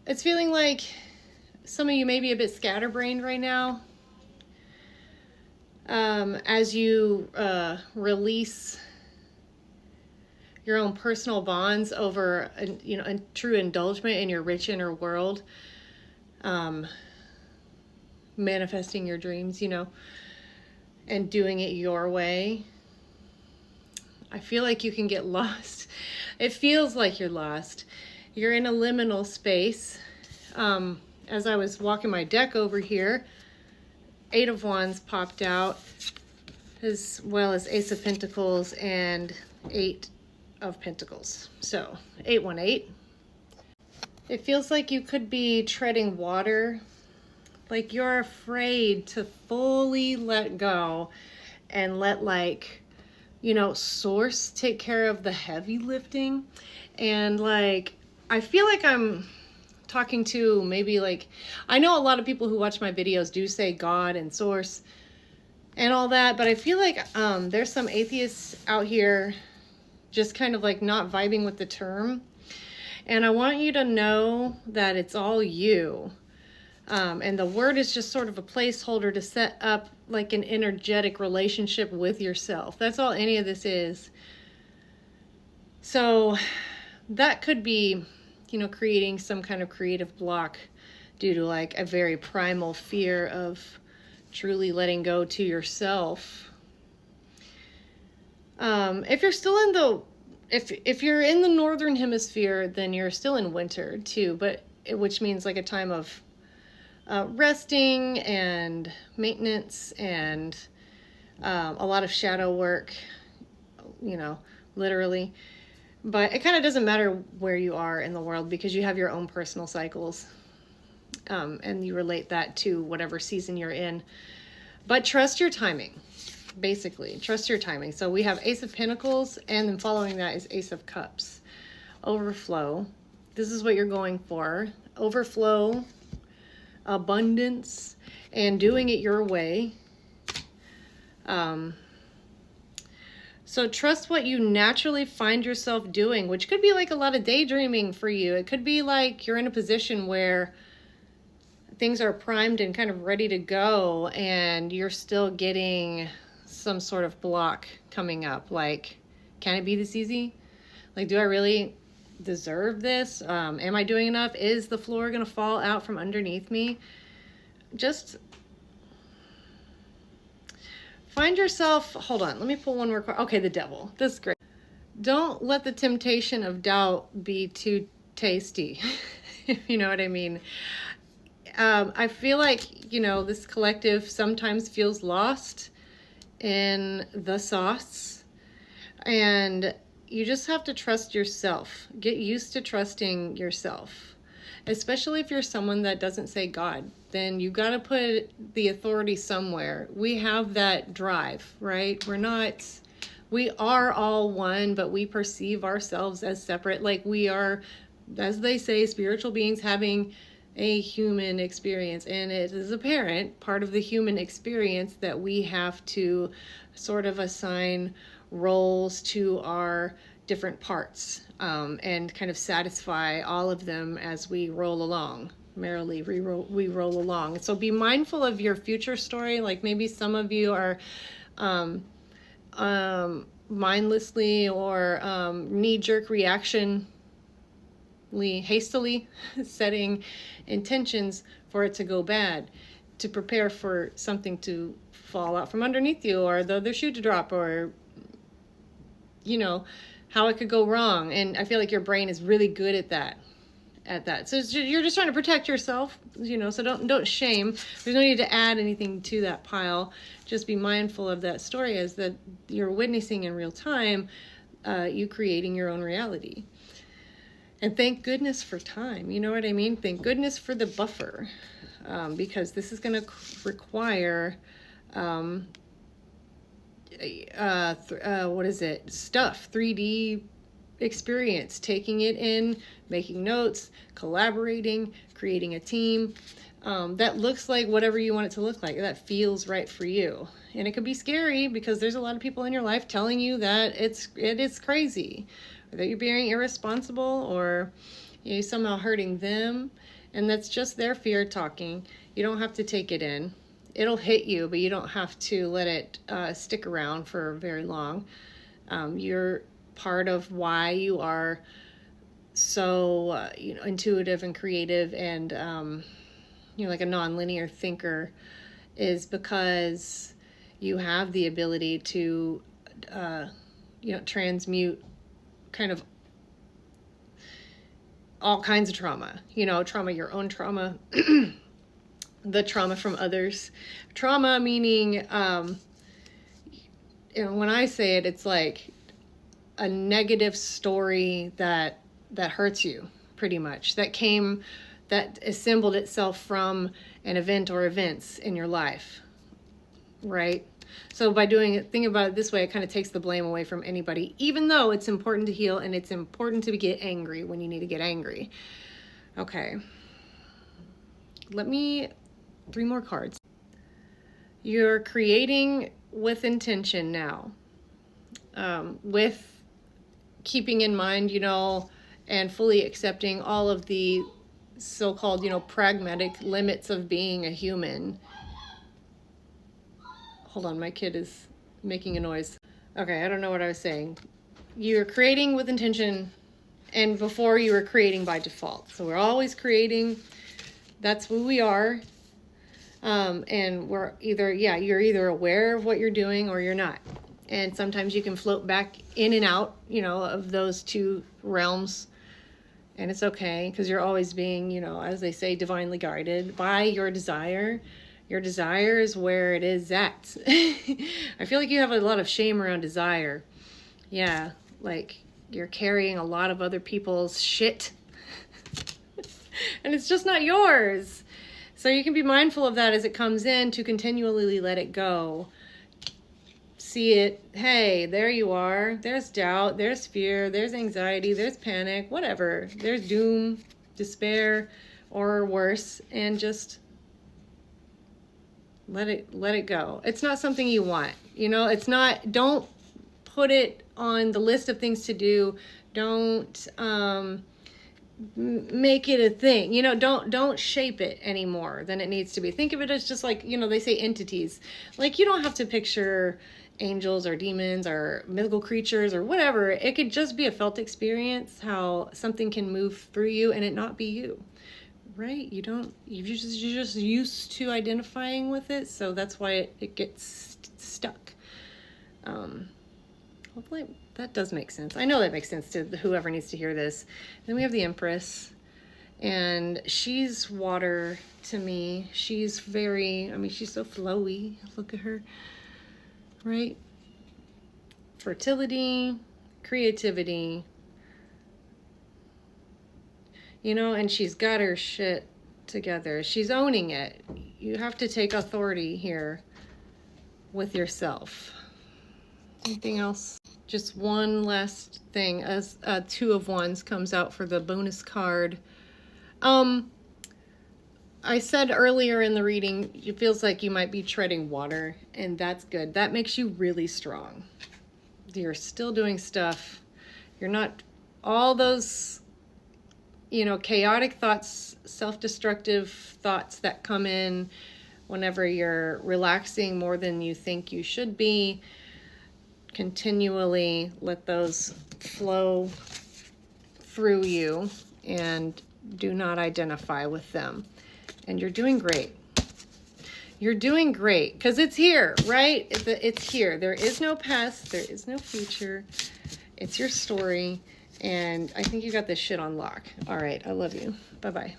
It's feeling like some of you may be a bit scatterbrained right now. As you release your own personal bonds over, a true indulgence in your rich inner world, manifesting your dreams, and doing it your way. I feel like you can get lost. It feels like you're lost. You're in a liminal space. As I was walking my deck over here, 8 of Wands popped out, as well as Ace of Pentacles and 8 of Pentacles. So 818. It feels like you could be treading water, like you're afraid to fully let go and let source take care of the heavy lifting. And I feel like I'm talking to maybe I know a lot of people who watch my videos do say God and source and all that, but I feel like there's some atheists out here just kind of not vibing with the term. And I want you to know that it's all you. And the word is just sort of a placeholder to set up an energetic relationship with yourself. That's all any of this is. So that could be, creating some kind of creative block due to a very primal fear of truly letting go to yourself. If you're still in if you're in the northern hemisphere, then you're still in winter too, which means a time of resting and maintenance and a lot of shadow work, literally. But it kind of doesn't matter where you are in the world because you have your own personal cycles, and you relate that to whatever season you're in. But trust your timing, basically. Trust your timing. So we have Ace of Pentacles, and then following that is Ace of Cups. Overflow. This is what you're going for. Overflow, abundance, and doing it your way. So trust what you naturally find yourself doing, which could be a lot of daydreaming for you. It could be you're in a position where things are primed and kind of ready to go, and you're still getting some sort of block coming up. Can it be this easy? Do I really deserve this? Am I doing enough? Is the floor going to fall out from underneath me? Just find yourself, hold on, let me pull one more card. Okay, the Devil. This is great. Don't let the temptation of doubt be too tasty, if you know what I mean. I feel like, this collective sometimes feels lost in the sauce, and you just have to trust yourself. Get used to trusting yourself, especially if you're someone that doesn't say God. Then you got to put the authority somewhere. We have that drive, right? We are all one, but we perceive ourselves as separate. We are, as they say, spiritual beings having a human experience. And it is apparent, part of the human experience, that we have to sort of assign roles to our different parts, and kind of satisfy all of them as we roll along. Merrily we roll along. So be mindful of your future story. Maybe some of you are mindlessly or knee-jerk reaction hastily setting intentions for it to go bad, to prepare for something to fall out from underneath you, or the other shoe to drop, or how it could go wrong. And I feel like your brain is really good at that. So you're just trying to protect yourself, so don't shame. There's no need to add anything to that pile. Just be mindful of that story as that you're witnessing in real time, you creating your own reality. And thank goodness for time. You know what I mean? Thank goodness for the buffer, because this is going to require what is it? Stuff, 3D experience, taking it in, making notes, collaborating, creating a team that looks like whatever you want it to look like, that feels right for you. And it could be scary because there's a lot of people in your life telling you that it is crazy, or that you're being irresponsible, or you're somehow hurting them, and that's just their fear talking. You don't have to take it in. It'll hit you, but you don't have to let it stick around for very long. You're part of why you are so intuitive and creative, and like a non-linear thinker, is because you have the ability to transmute kind of all kinds of trauma, your own trauma, the trauma from others. Trauma meaning, when I say it, it's like a negative story that hurts you, pretty much, that assembled itself from an event or events in your life, right? So by thinking about it this way, it kind of takes the blame away from anybody, even though it's important to heal and it's important to get angry when you need to get angry. Okay. 3 more cards. You're creating with intention now, with keeping in mind, and fully accepting all of the so-called, pragmatic limits of being a human. Hold on, my kid is making a noise. Okay, I don't know what I was saying. You're creating with intention, and before you were creating by default. So we're always creating. That's who we are. And you're either aware of what you're doing or you're not. And sometimes you can float back in and out, of those two realms. And it's okay, because you're always being, as they say, divinely guided by your desire. Your desire is where it is at. I feel like you have a lot of shame around desire. Yeah, like you're carrying a lot of other people's shit. And it's just not yours. So you can be mindful of that as it comes in, to continually let it go. See it, hey, there you are. There's doubt, there's fear, there's anxiety, there's panic, whatever. There's doom, despair, or worse, and just let it go. It's not something you want. It's not, don't put it on the list of things to do. Don't make it a thing. Don't shape it any more than it needs to be. Think of it as just like, they say entities. Like, you don't have to picture angels or demons or mythical creatures or whatever. It could just be a felt experience, how something can move through you and it not be you. Right? You're just used to identifying with it, so that's why it gets stuck. Hopefully that does make sense. I know that makes sense to whoever needs to hear this. Then we have the Empress, and she's water to me. She's she's so flowy. Look at her, right? Fertility, creativity, and she's got her shit together. She's owning it. You have to take authority here with yourself. Anything else? Just one last thing, as 2 of Wands comes out for the bonus card. I said earlier in the reading, it feels like you might be treading water, and that's good. That makes you really strong. You're still doing stuff. You're not, all those chaotic thoughts, self-destructive thoughts that come in whenever you're relaxing more than you think you should be. Continually let those flow through you and do not identify with them. And you're doing great. You're doing great, because it's here, right? It's here. There is no past. There is no future. It's your story. And I think you got this shit on lock. All right. I love you. Bye-bye.